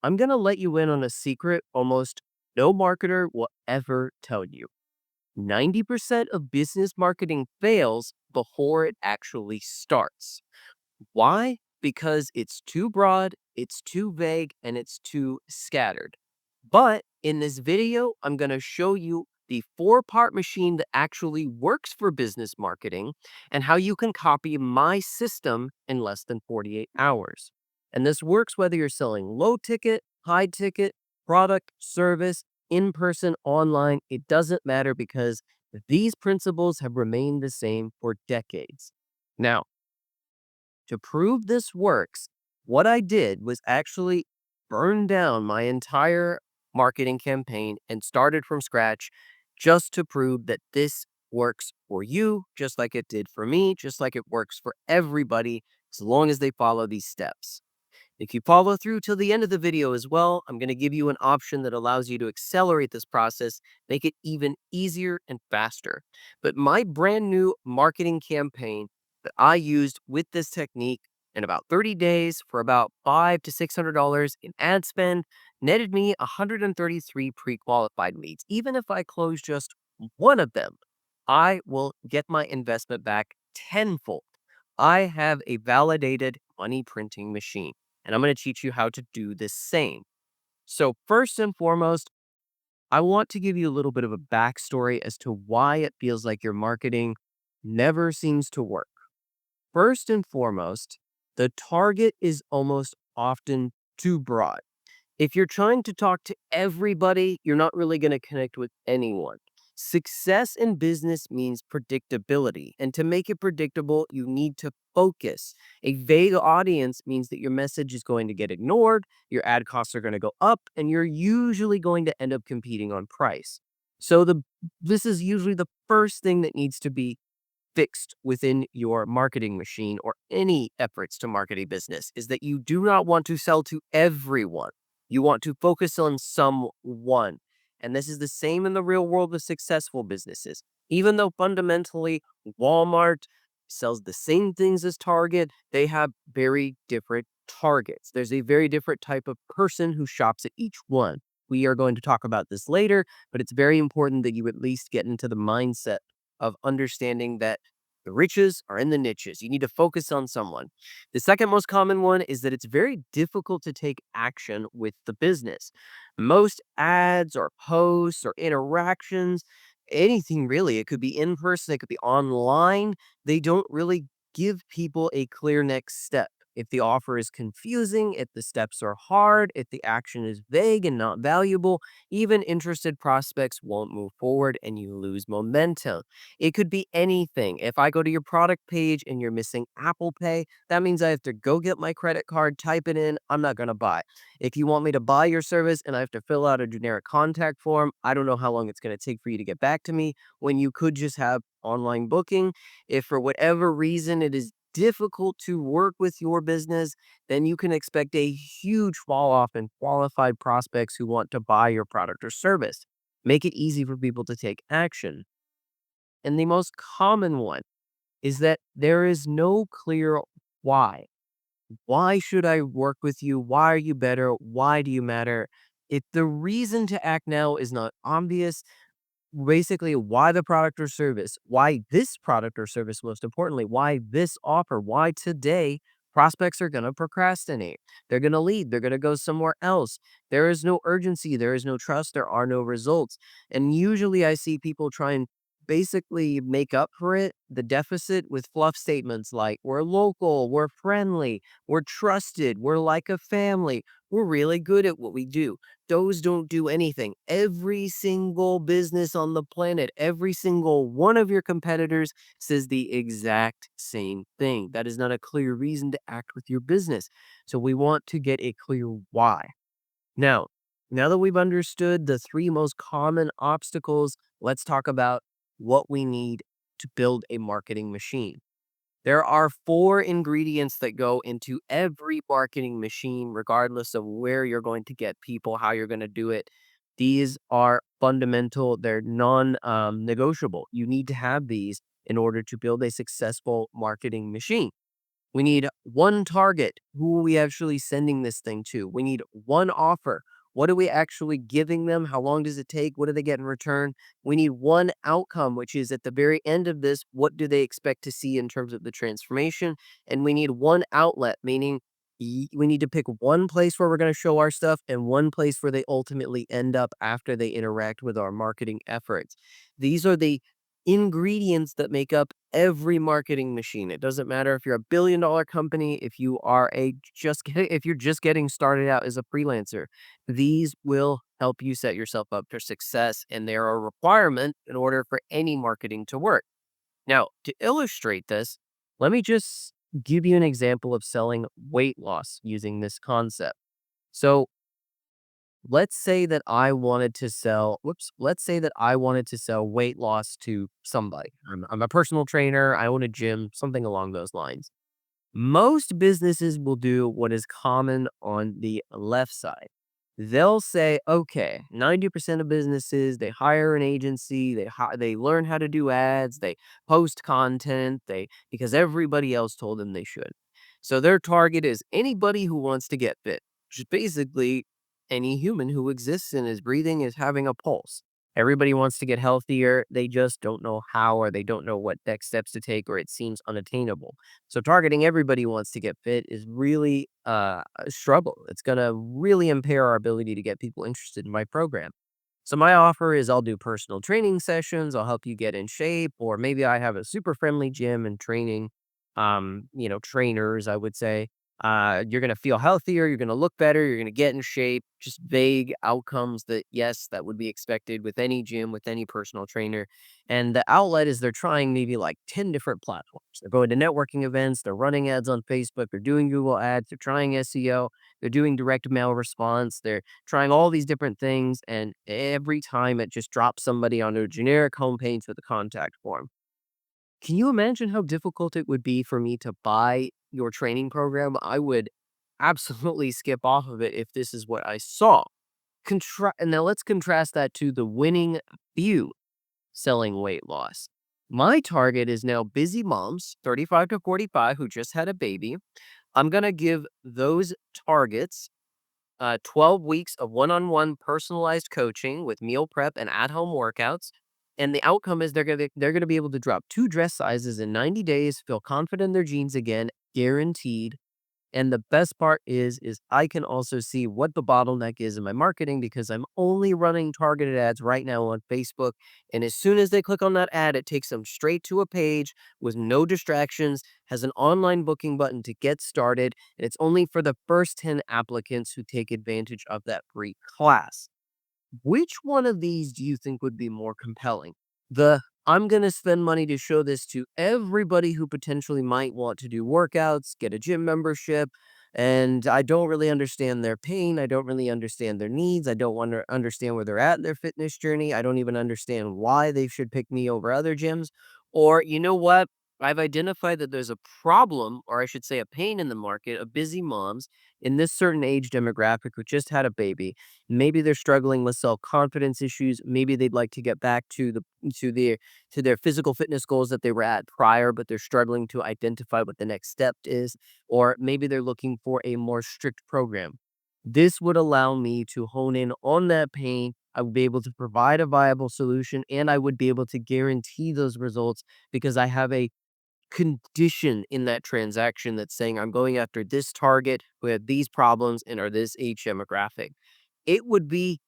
I'm going to let you in on a secret almost no marketer will ever tell you. 90% of business marketing fails before it actually starts. Why? Because it's too broad, it's too vague, and it's too scattered. But in this video, I'm going to show you the four-part machine that actually works for business marketing and how you can copy my system in less than 48 hours. And this works whether you're selling low ticket, high ticket, product, service, in person, online. It doesn't matter because these principles have remained the same for decades. Now, to prove this works, what I did was actually burn down my entire marketing campaign and started from scratch just to prove that this works for you, just like it did for me, just like it works for everybody, as long as they follow these steps. If you follow through till the end of the video as well, I'm going to give you an option that allows you to accelerate this process, make it even easier and faster. But my brand new marketing campaign that I used with this technique in about 30 days for about $500 to $600 in ad spend netted me 133 pre-qualified leads. Even if I close just one of them, I will get my investment back tenfold. I have a validated money printing machine and I'm going to teach you how to do the same. So, first and foremost, I want to give you a little bit of a backstory as to why it feels like your marketing never seems to work. First and foremost, the target is almost often too broad. If you're trying to talk to everybody, you're not really going to connect with anyone. Success in business means predictability. And to make it predictable, you need to focus. A vague audience means that your message is going to get ignored, your ad costs are going to go up, and you're usually going to end up competing on price. So this is usually the first thing that needs to be fixed within your marketing machine or any efforts to market a business is that you do not want to sell to everyone. You want to focus on someone. And this is the same in the real world with successful businesses. Even though fundamentally Walmart sells the same things as Target, they have very different targets. There's a very different type of person who shops at each one. We are going to talk about this later, but it's very important that you at least get into the mindset of understanding that the riches are in the niches. You need to focus on someone. The second most common one is that it's very difficult to take action with the business. Most ads or posts or interactions, anything really, it could be in person, it could be online, they don't really give people a clear next step. If the offer is confusing, if the steps are hard, if the action is vague and not valuable, even interested prospects won't move forward and you lose momentum. It could be anything. If I go to your product page and you're missing Apple Pay, that means I have to go get my credit card, type it in. I'm not going to buy. If you want me to buy your service and I have to fill out a generic contact form, I don't know how long it's going to take for you to get back to me when you could just have online booking. If for whatever reason it is difficult to work with your business, then you can expect a huge fall off in qualified prospects who want to buy your product or service. Make it easy for people to take action. And the most common one is that there is no clear why. Why should I work with you? Why are you better? Why do you matter? If the reason to act now is not obvious, basically why the product or service, why this product or service, most importantly, why this offer, why today, prospects are going to procrastinate. They're going to leave. They're going to go somewhere else. There is no urgency. There is no trust. There are no results. And usually I see people try and basically make up for it, the deficit, with fluff statements like, we're local, we're friendly, we're trusted, we're like a family, we're really good at what we do. Those don't do anything. Every single business on the planet, every single one of your competitors says the exact same thing. That is not a clear reason to act with your business. So we want to get a clear why. Now that we've understood the three most common obstacles, let's talk about what we need to build a marketing machine. There are four ingredients that go into every marketing machine, regardless of where you're going to get people, how you're going to do it. These are fundamental, they're non negotiable. You need to have these in order to build a successful marketing machine. We need one target. Who are we actually sending this thing to? We need one offer. What are we actually giving them? How long does it take? What do they get in return? We need one outcome, which is at the very end of this, what do they expect to see in terms of the transformation? And we need one outlet, meaning we need to pick one place where we're going to show our stuff and one place where they ultimately end up after they interact with our marketing efforts. These are the ingredients that make up every marketing machine. It doesn't matter if you're a billion-dollar company, if you are if you're just getting started out as a freelancer. These will help you set yourself up for success, and they're a requirement in order for any marketing to work. Now, to illustrate this, let me just give you an example of selling weight loss using this concept. So, let's say that I wanted to sell let's say that I wanted to sell weight loss to somebody. I'm a personal trainer, I own a gym, something along those lines. Most businesses will do what is common on the left side. They'll say, okay, 90% of businesses, they hire an agency, they learn how to do ads, they post content, because everybody else told them they should. So their target is anybody who wants to get fit, which is basically any human who exists and is breathing is having a pulse. Everybody wants to get healthier. They just don't know how, or they don't know what next steps to take, or it seems unattainable. So targeting everybody who wants to get fit is really a struggle. It's going to really impair our ability to get people interested in my program. So my offer is I'll do personal training sessions. I'll help you get in shape, or maybe I have a super friendly gym and training, trainers, I would say. You're going to feel healthier. You're going to look better. You're going to get in shape. Just vague outcomes that, yes, that would be expected with any gym, with any personal trainer. And the outlet is they're trying maybe like 10 different platforms. They're going to networking events. They're running ads on Facebook. They're doing Google ads. They're trying SEO. They're doing direct mail response. They're trying all these different things. And every time it just drops somebody onto a generic homepage with a contact form. Can you imagine how difficult it would be for me to buy your training program? I would absolutely skip off of it if this is what I saw. And now let's contrast that to the winning few selling weight loss. My target is now busy moms, 35 to 45, who just had a baby. I'm going to give those targets 12 weeks of one-on-one personalized coaching with meal prep and at-home workouts. And the outcome is they're gonna be able to drop 2 dress sizes in 90 days, feel confident in their jeans again, guaranteed. And the best part is I can also see what the bottleneck is in my marketing because I'm only running targeted ads right now on Facebook. And as soon as they click on that ad, it takes them straight to a page with no distractions, has an online booking button to get started, and it's only for the first 10 applicants who take advantage of that free class. Which one of these do you think would be more compelling? The I'm going to spend money to show this to everybody who potentially might want to do workouts, get a gym membership, and I don't really understand their pain. I don't really understand their needs. I don't want to understand where they're at in their fitness journey. I don't even understand why they should pick me over other gyms. Or, you know what? I've identified that there's a problem, or I should say a pain in the market of busy moms in this certain age demographic who just had a baby. Maybe they're struggling with self-confidence issues. Maybe they'd like to get back to their to their physical fitness goals that they were at prior, but they're struggling to identify what the next step is. Or maybe they're looking for a more strict program. This would allow me to hone in on that pain. I would be able to provide a viable solution, and I would be able to guarantee those results because I have a condition in that transaction that's saying I'm going after this target who had these problems and are this age demographic. It would be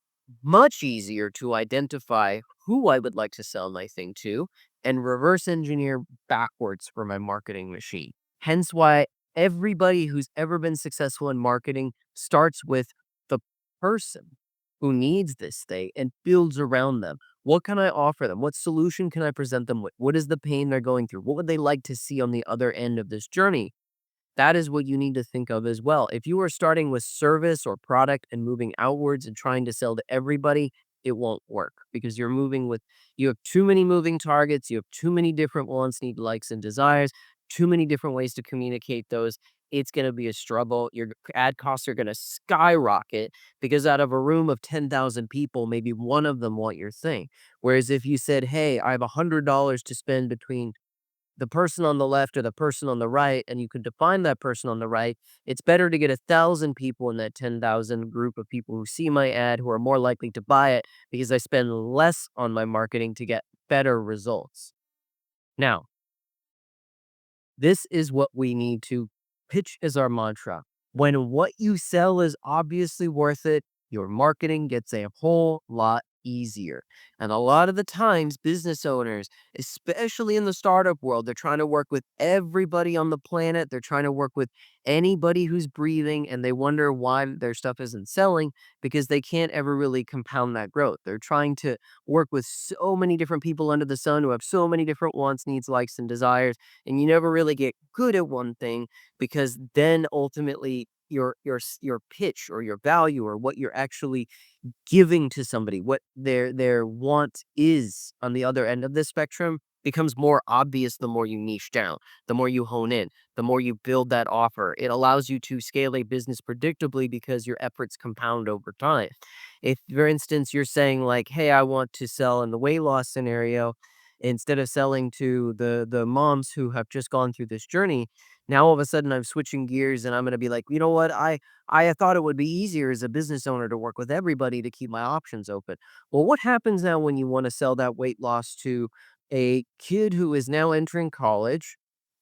much easier to identify who I would like to sell my thing to and reverse engineer backwards for my marketing machine. Hence why everybody who's ever been successful in marketing starts with the person who needs this thing and builds around them. What can I offer them? What solution can I present them with? What is the pain they're going through? What would they like to see on the other end of this journey? That is what you need to think of as well. If you are starting with service or product and moving outwards and trying to sell to everybody, it won't work because you have too many moving targets, you have too many different wants, need, likes, and desires, too many different ways to communicate those. It's going to be a struggle. Your ad costs are going to skyrocket because out of a room of 10,000 people, maybe one of them want your thing. Whereas if you said, hey, I have $100 to spend between the person on the left or the person on the right, and you can define that person on the right, it's better to get 1,000 people in that 10,000 group of people who see my ad who are more likely to buy it because I spend less on my marketing to get better results. Now, this is what we need to pitch as our mantra. When what you sell is obviously worth it, your marketing gets a whole lot easier. And a lot of the times, business owners, especially in the startup world, they're trying to work with everybody on the planet. They're trying to work with anybody who's breathing, and they wonder why their stuff isn't selling because they can't ever really compound that growth. They're trying to work with so many different people under the sun who have so many different wants, needs, likes, and desires, and you never really get good at one thing because then ultimately your pitch or your value or what you're actually giving to somebody, what their want is on the other end of the spectrum becomes more obvious the more you niche down, the more you hone in, the more you build that offer. It allows you to scale a business predictably because your efforts compound over time. If, for instance, you're saying like, "Hey, I want to sell in the weight loss scenario," instead of selling to the moms who have just gone through this journey, now all of a sudden I'm switching gears and I'm going to be like, you know what? I thought it would be easier as a business owner to work with everybody to keep my options open. Well, what happens now when you want to sell that weight loss to a kid who is now entering college,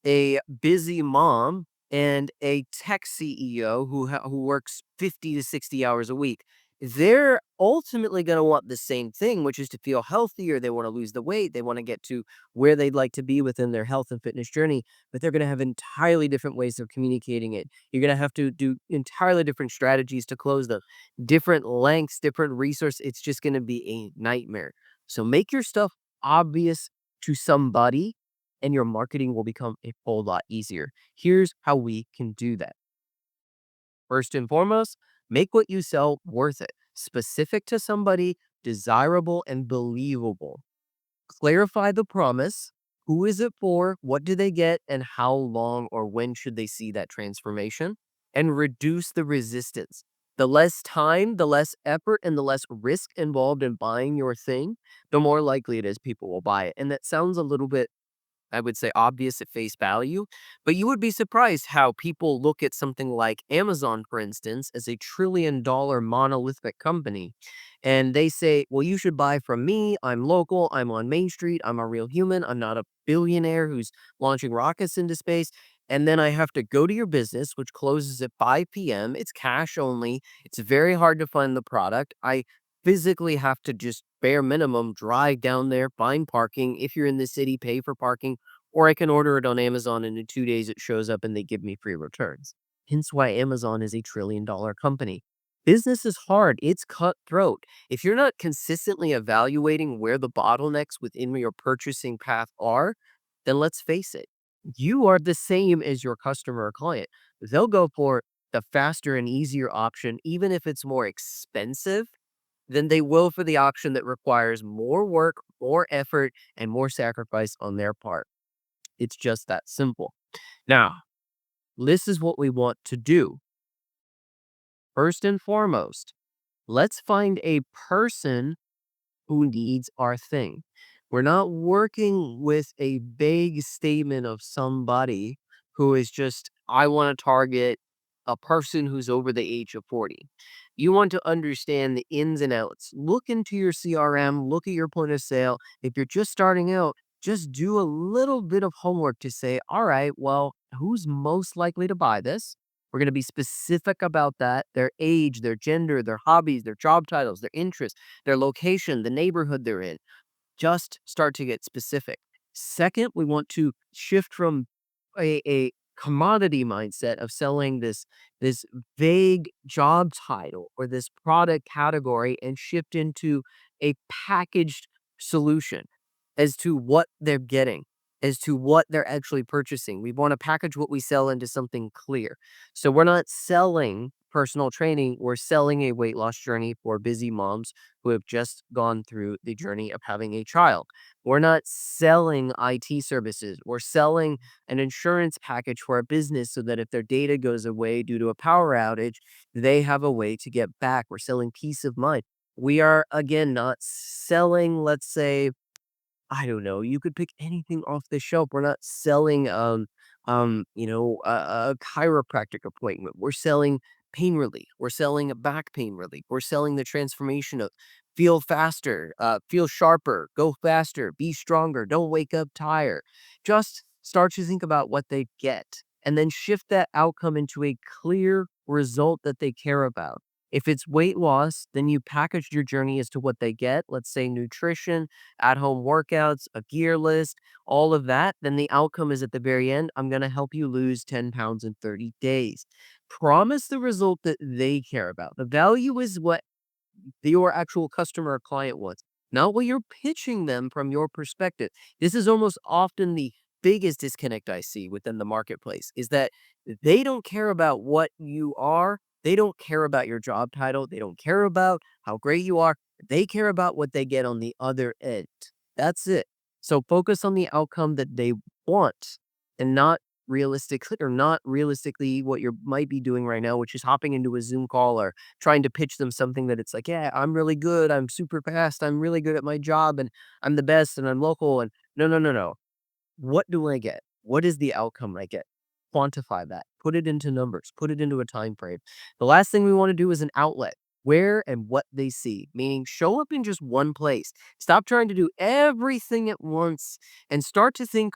a busy mom, and a tech CEO who works 50 to 60 hours a week? They're ultimately going to want the same thing, which is to feel healthier. They want to lose the weight. They want to get to where they'd like to be within their health and fitness journey, but they're going to have entirely different ways of communicating it. You're going to have to do entirely different strategies to close them, different lengths, different resource. It's just going to be a nightmare. So make your stuff obvious to somebody, and your marketing will become a whole lot easier. Here's how we can do that. First and foremost, make what you sell worth it, specific to somebody, desirable, and believable. Clarify the promise. Who is it for? What do they get? And how long or when should they see that transformation? And reduce the resistance. The less time, the less effort, and the less risk involved in buying your thing, the more likely it is people will buy it. And that sounds a little bit, I would say, obvious at face value, but you would be surprised how people look at something like Amazon, for instance, as a $1 trillion monolithic company. And they say, well, you should buy from me. I'm local. I'm on Main Street. I'm a real human. I'm not a billionaire who's launching rockets into space. And then I have to go to your business, which closes at 5 p.m. It's cash only. It's very hard to find the product. I physically have to just bare minimum drive down there, find parking. If you're in the city, pay for parking, or I can order it on Amazon and in 2 days it shows up and they give me free returns. Hence why Amazon is a $1 trillion company. Business is hard. It's cutthroat. If you're not consistently evaluating where the bottlenecks within your purchasing path are, then let's face it, you are the same as your customer or client. They'll go for the faster and easier option, even if it's more expensive than they will for the option that requires more work, more effort, and more sacrifice on their part. It's just that simple. Now, this is what we want to do. First and foremost, let's find a person who needs our thing. We're not working with a vague statement of somebody who is just, I want to target a person who's over the age of 40. You want to understand the ins and outs. Look into your CRM, look at your point of sale. If you're just starting out, just do a little bit of homework to say, all right, well, who's most likely to buy this? We're going to be specific about that, their age, their gender, their hobbies, their job titles, their interests, their location, the neighborhood they're in. Just start to get specific. Second, we want to shift from a commodity mindset of selling this vague job title or this product category and shift into a packaged solution as to what they're getting, as to what they're actually purchasing. We want to package what we sell into something clear. So we're not selling personal training, we're selling a weight loss journey for busy moms who have just gone through the journey of having a child. We're not selling IT services. We're selling an insurance package for a business so that if their data goes away due to a power outage, they have a way to get back. We're selling peace of mind. We are, again, not selling, let's say, I don't know, you could pick anything off the shelf. We're not selling, a chiropractic appointment. We're selling pain relief. We're selling a back pain relief. We're selling the transformation of feel faster, feel sharper, go faster, be stronger, don't wake up tired. Just start to think about what they get and then shift that outcome into a clear result that they care about. If it's weight loss, then you package your journey as to what they get. Let's say nutrition, at-home workouts, a gear list, all of that, then the outcome is at the very end, I'm gonna help you lose 10 pounds in 30 days. Promise the result that they care about. The value is what your actual customer or client wants, not what you're pitching them from your perspective. This is almost often the biggest disconnect I see within the marketplace is that they don't care about what you are. They don't care about your job title. They don't care about how great you are. They care about what they get on the other end. That's it. So focus on the outcome that they want and not realistically what you might be doing right now, which is hopping into a Zoom call or trying to pitch them something that it's like, "Yeah, I'm really good. I'm super fast. I'm really good at my job, and I'm the best, and I'm local." And no, no, no, no. What do I get? What is the outcome I get? Quantify that. Put it into numbers. Put it into a time frame. The last thing we want to do is an outlet. Where and what they see, meaning show up in just one place. Stop trying to do everything at once and start to think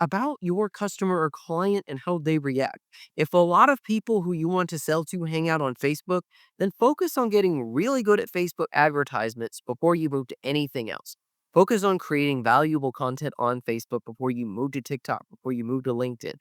about your customer or client and how they react. If a lot of people who you want to sell to hang out on Facebook, then focus on getting really good at Facebook advertisements before you move to anything else. Focus on creating valuable content on Facebook before you move to TikTok, before you move to LinkedIn.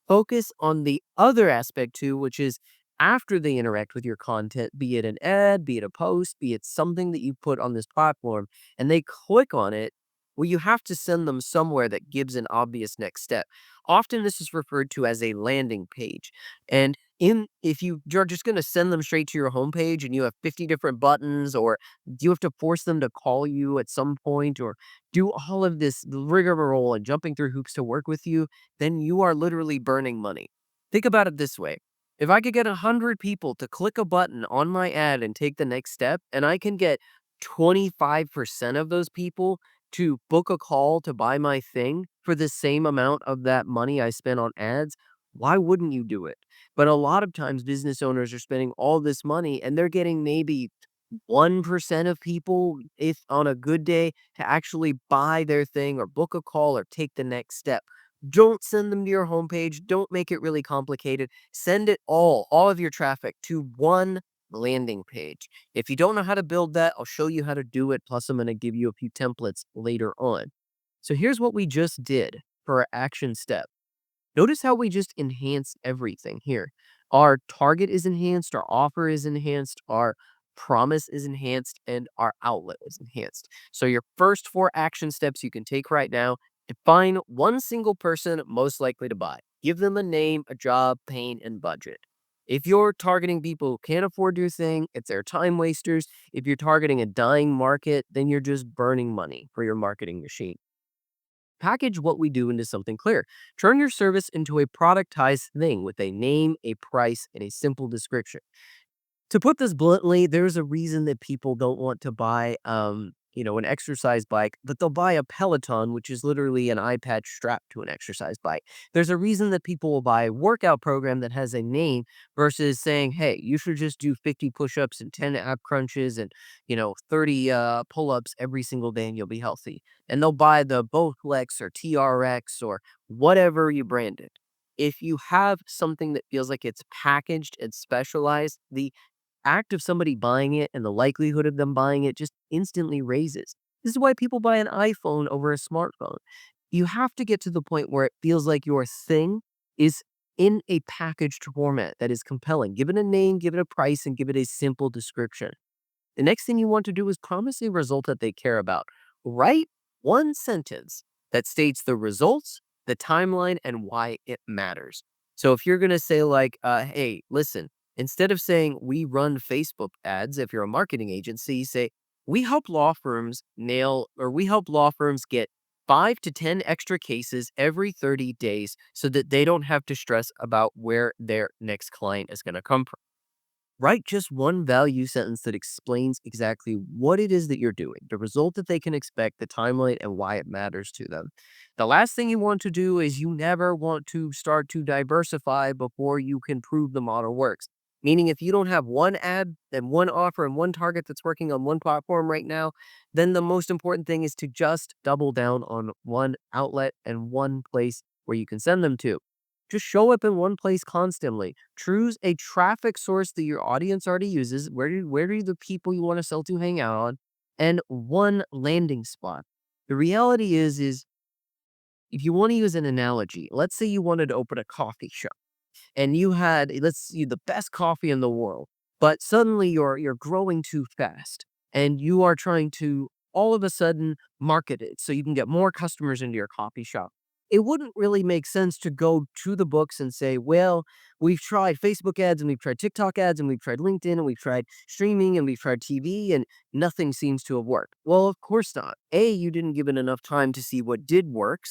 Focus on the other aspect too, which is after they interact with your content, be it an ad, be it a post, be it something that you put on this platform, and they click on it, well, you have to send them somewhere that gives an obvious next step. Often this is referred to as a landing page. And in if you're just going to send them straight to your homepage and you have 50 different buttons, or you have to force them to call you at some point, or do all of this rigmarole and jumping through hoops to work with you, then you are literally burning money. Think about it this way. If I could get 100 people to click a button on my ad and take the next step, and I can get 25% of those people to book a call to buy my thing for the same amount of that money I spent on ads, why wouldn't you do it? But a lot of times business owners are spending all this money and they're getting maybe 1% of people, if on a good day, to actually buy their thing or book a call or take the next step. Don't send them to your homepage. Don't make it really complicated. Send it all of your traffic to one landing page. If you don't know how to build that, I'll show you how to do it. Plus, I'm going to give you a few templates later on. So here's what we just did for our action step. Notice how we just enhanced everything here. Our target is enhanced, our offer is enhanced, our promise is enhanced, and our outlet is enhanced. So your first four action steps you can take right now: define one single person most likely to buy. Give them a name, a job, pain, and budget. If you're targeting people who can't afford your thing, if they're time wasters, if you're targeting a dying market, then you're just burning money for your marketing machine. Package what we do into something clear. Turn your service into a productized thing with a name, a price, and a simple description. To put this bluntly, there's a reason that people don't want to buy, an exercise bike, but they'll buy a Peloton, which is literally an iPad strapped to an exercise bike. There's a reason that people will buy a workout program that has a name versus saying, "Hey, you should just do 50 push-ups and 10 ab crunches and, 30 pull-ups every single day and you'll be healthy." And they'll buy the Bowflex or TRX or whatever you brand it. If you have something that feels like it's packaged and specialized, the act of somebody buying it and the likelihood of them buying it just instantly raises. This is why people buy an iPhone over a smartphone. You have to get to the point where it feels like your thing is in a packaged format that is compelling. Give it a name, give it a price, and give it a simple description. The next thing you want to do is promise a result that they care about. Write one sentence that states the results, the timeline, and why it matters. So if you're going to say like, hey, listen, instead of saying we run Facebook ads, if you're a marketing agency, say we help law firms get 5 to 10 extra cases every 30 days so that they don't have to stress about where their next client is going to come from. Write just one value sentence that explains exactly what it is that you're doing, the result that they can expect, the timeline, and why it matters to them. The last thing you want to do is you never want to start to diversify before you can prove the model works. Meaning, if you don't have one ad and one offer and one target that's working on one platform right now, then the most important thing is to just double down on one outlet and one place where you can send them to. Just show up in one place constantly. Choose a traffic source that your audience already uses. Where do the people you want to sell to hang out on? And one landing spot. The reality is if you want to use an analogy, let's say you wanted to open a coffee shop and you had, let's see, the best coffee in the world, but suddenly you're growing too fast and you are trying to all of a sudden market it so you can get more customers into your coffee shop. It wouldn't really make sense to go to the books and say, well, we've tried Facebook ads and we've tried TikTok ads and we've tried LinkedIn and we've tried streaming and we've tried TV and nothing seems to have worked. Well, of course not. A, you didn't give it enough time to see what did work.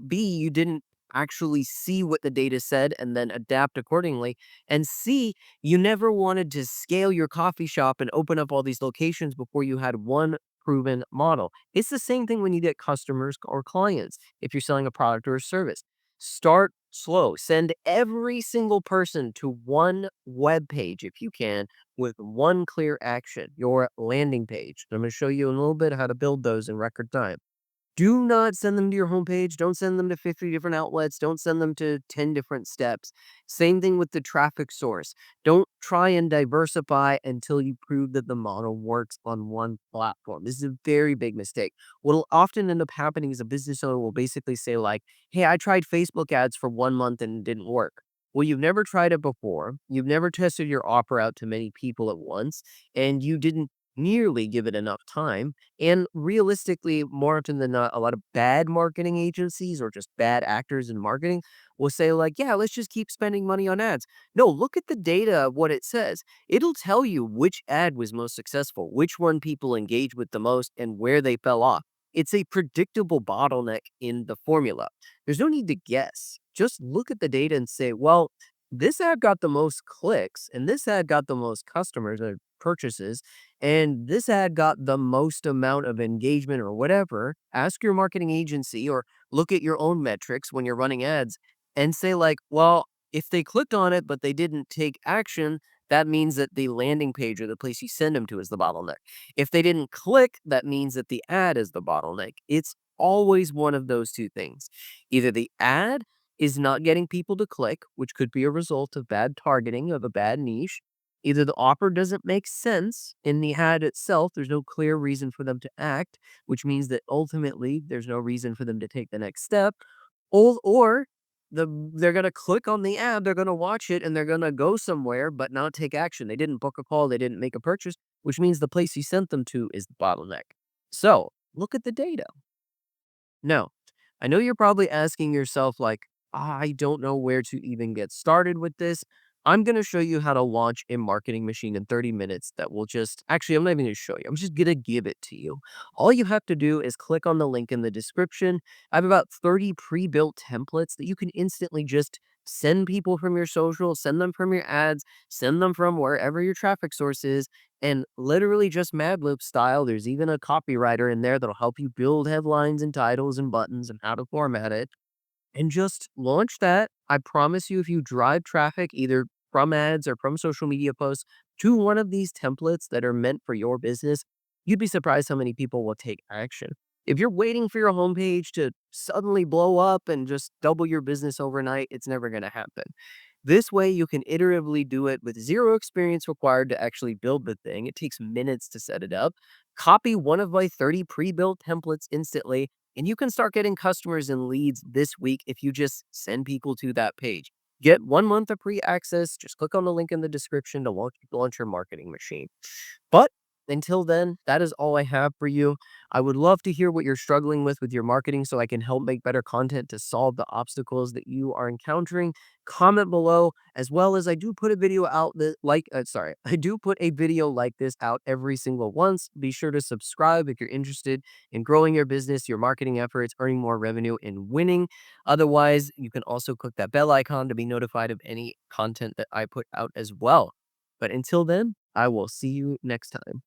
B, you didn't actually see what the data said and then adapt accordingly. And C, you never wanted to scale your coffee shop and open up all these locations before you had one proven model. It's the same thing when you get customers or clients if you're selling a product or a service. Start slow. Send every single person to one web page if you can with one clear action, your landing page. I'm going to show you in a little bit how to build those in record time. Do not send them to your homepage. Don't send them to 50 different outlets. Don't send them to 10 different steps. Same thing with the traffic source. Don't try and diversify until you prove that the model works on one platform. This is a very big mistake. What'll often end up happening is a business owner will basically say, like, hey, I tried Facebook ads for 1 month and it didn't work. Well, you've never tried it before. You've never tested your offer out to many people at once, and you didn't nearly give it enough time. And realistically, more often than not, a lot of bad marketing agencies or just bad actors in marketing will say, like, yeah, let's just keep spending money on ads. No, look at the data of what it says. It'll tell you which ad was most successful, which one people engage with the most, and where they fell off. It's a predictable bottleneck in the formula. There's no need to guess. Just look at the data and say, well, this ad got the most clicks, and this ad got the most customers or purchases, and this ad got the most amount of engagement or whatever. Ask your marketing agency or look at your own metrics when you're running ads and say, like, well, if they clicked on it but they didn't take action, that means that the landing page or the place you send them to is the bottleneck. If they didn't click, that means that the ad is the bottleneck. It's always one of those two things. Either the ad is not getting people to click, which could be a result of bad targeting of a bad niche. Either the offer doesn't make sense in the ad itself, there's no clear reason for them to act, which means that ultimately there's no reason for them to take the next step, or they're going to click on the ad, they're going to watch it, and they're going to go somewhere but not take action. They didn't book a call, they didn't make a purchase, which means the place you sent them to is the bottleneck. So look at the data. No. I know you're probably asking yourself, like, I don't know where to even get started with this. I'm going to show you how to launch a marketing machine in 30 minutes that will just, actually, I'm not even going to show you. I'm just going to give it to you. All you have to do is click on the link in the description. I have about 30 pre built templates that you can instantly just send people from your social, send them from your ads, send them from wherever your traffic source is, and literally just Mad Lib style. There's even a copywriter in there that'll help you build headlines and titles and buttons and how to format it. And just launch that. I promise you, if you drive traffic either from ads or from social media posts to one of these templates that are meant for your business, you'd be surprised how many people will take action. If you're waiting for your homepage to suddenly blow up and just double your business overnight, it's never going to happen. This way, you can iteratively do it with zero experience required to actually build the thing. It takes minutes to set it up. Copy one of my 30 pre built templates instantly, and you can start getting customers and leads this week if you just send people to that page. Get 1 month of pre access. Just click on the link in the description to launch your marketing machine. But until then, that is all I have for you. I would love to hear what you're struggling with your marketing so I can help make better content to solve the obstacles that you are encountering. Comment below, as well as I do put a video out that I do put a video like this out every single once. Be sure to subscribe if you're interested in growing your business, your marketing efforts, earning more revenue, and winning. Otherwise, you can also click that bell icon to be notified of any content that I put out as well. But until then, I will see you next time.